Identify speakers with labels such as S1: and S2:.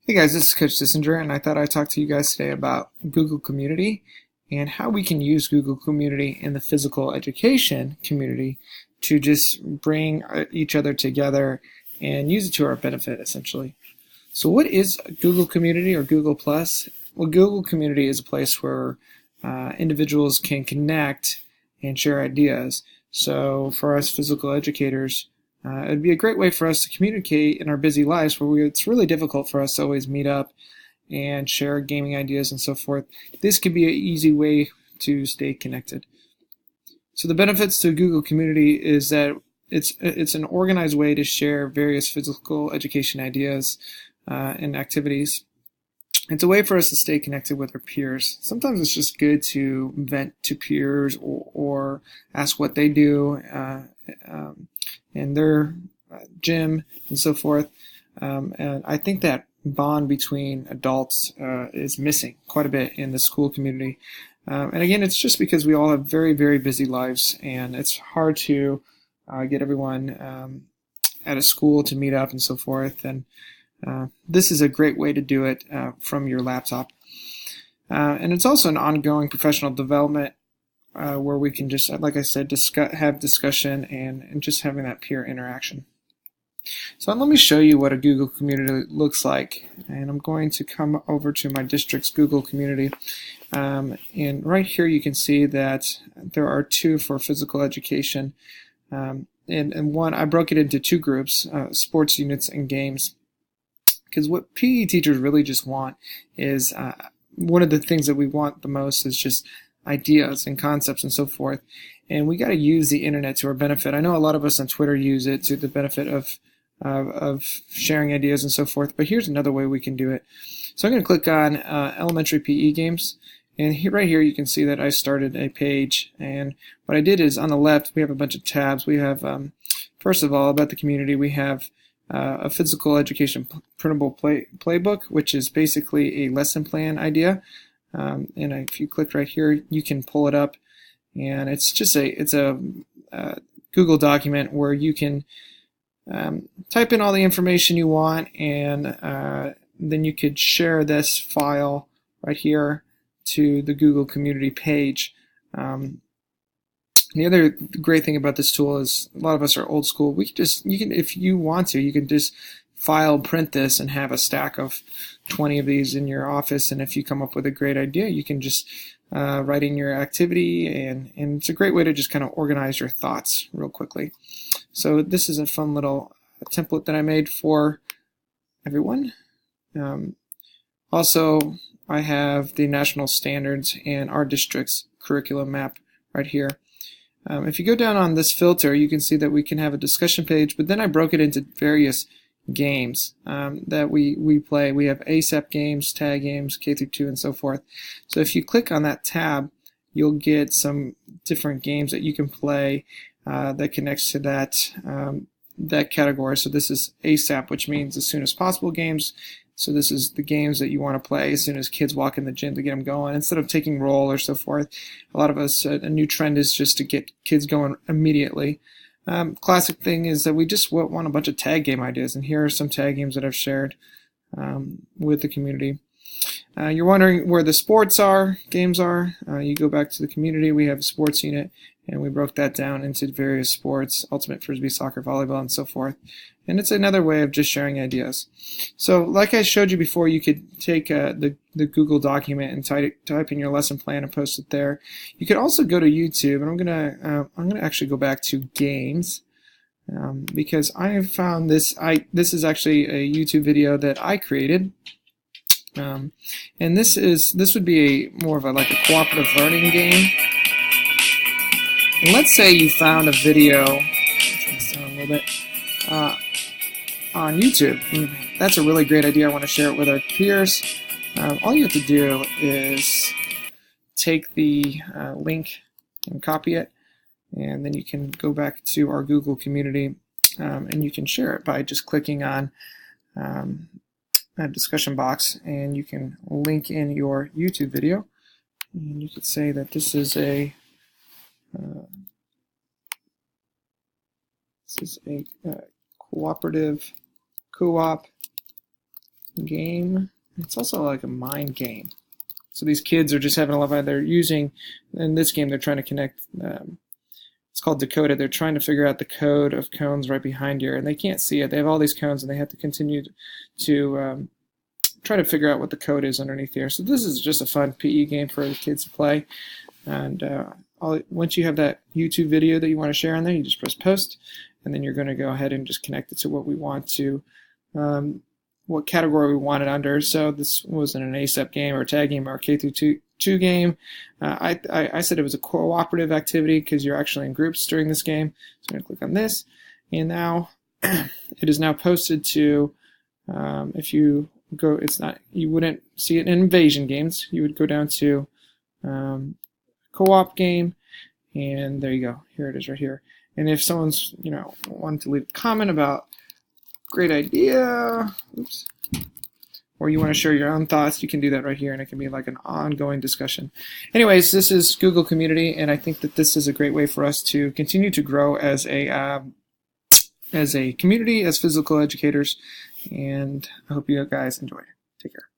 S1: Hey guys, this is Coach Dissinger, and I thought I'd talk to you guys today about Google Community and how we can use Google Community in the physical education community to just bring each other together and use it to our benefit, essentially. So what is Google Community or Google Plus? Well, Google Community is a place where individuals can connect and share ideas. So for us physical educators, it'd be a great way for us to communicate in our busy lives where it's really difficult for us to always meet up and share gaming ideas and so forth. This could be an easy way to stay connected. So the benefits to Google Community is that it's an organized way to share various physical education ideas and activities. It's a way for us to stay connected with our peers. Sometimes it's just good to vent to peers or ask what they do in their gym and so forth. And I think that bond between adults is missing quite a bit in the school community. And again, it's just because we all have very, very busy lives, and it's hard to get everyone at a school to meet up and so forth. And this is a great way to do it from your laptop. And it's also an ongoing professional development where we can just, like I said, have discussion and just having that peer interaction. So let me show you what a Google Community looks like. And I'm going to come over to my district's Google Community. And right here you can see that there are two for physical education. And one, I broke it into two groups, sports units and games. Because what PE teachers really just want is, one of the things that we want the most is just ideas and concepts and so forth. And we got to use the internet to our benefit. I know a lot of us on Twitter use it to the benefit of sharing ideas and so forth, but here's another way we can do it. So I'm going to click on elementary PE games, and right here you can see that I started a page. And what I did is on the left we have a bunch of tabs. We have, first of all, about the community, we have a physical education printable playbook, which is basically a lesson plan idea. And if you click right here, you can pull it up, and it's just a Google document where you can type in all the information you want, and then you could share this file right here to the Google Community page. The other great thing about this tool is a lot of us are old school. You can, if you want to, you can just file print this and have a stack of 20 of these in your office. And if you come up with a great idea, you can just write in your activity, and it's a great way to just kind of organize your thoughts real quickly. So this is a fun little template that I made for everyone. Also, I have the national standards and our district's curriculum map right here. If you go down on this filter, you can see that we can have a discussion page, but then I broke it into various games that we play. We have ASAP games, tag games, K through 2, and so forth. So if you click on that tab, you'll get some different games that you can play that connects to that category. So this is ASAP, which means as soon as possible games. So this is the games that you want to play as soon as kids walk in the gym to get them going, instead of taking roll or so forth. A lot of us, a new trend is just to get kids going immediately. Classic thing is that we just want a bunch of tag game ideas, and here are some tag games that I've shared with the community. You're wondering where the sports games are. You go back to the community, we have a sports unit, and we broke that down into various sports, ultimate frisbee, soccer, volleyball, and so forth. And it's another way of just sharing ideas. So like I showed you before, you could take the Google document and type in your lesson plan and post it there. You could also go to YouTube, and I'm gonna actually go back to games because I have found this. This is actually a YouTube video that I created. And this would be more of like a cooperative learning game. And let's say you found a video, turn this down a little bit, on YouTube. And that's a really great idea. I want to share it with our peers. All you have to do is take the link and copy it, and then you can go back to our Google Community, and you can share it by just clicking on that discussion box, and you can link in your YouTube video, and you could say that this is a cooperative co-op game. It's also like a mind game. So these kids are just having a lot of fun. They're using, in this game, they're trying to connect, it's called Dakota. They're trying to figure out the code of cones right behind here, and they can't see it. They have all these cones, and they have to continue to try to figure out what the code is underneath here. So this is just a fun PE game for the kids to play. And once you have that YouTube video that you want to share on there, you just press post, and then you're going to go ahead and just connect it to what we want to, what category we want it under. So this wasn't an ASAP game or a tag game or a K through 2 game. I said it was a cooperative activity because you're actually in groups during this game. So I'm going to click on this, and now it is now posted to, if you go, it's not, you wouldn't see it in invasion games. You would go down to co-op game, and there you go. Here it is right here. And if someone's, wanting to leave a comment about great idea, oops, or you want to share your own thoughts, you can do that right here, and it can be like an ongoing discussion. Anyways, this is Google Community, and I think that this is a great way for us to continue to grow as a community, as physical educators, and I hope you guys enjoy. Take care.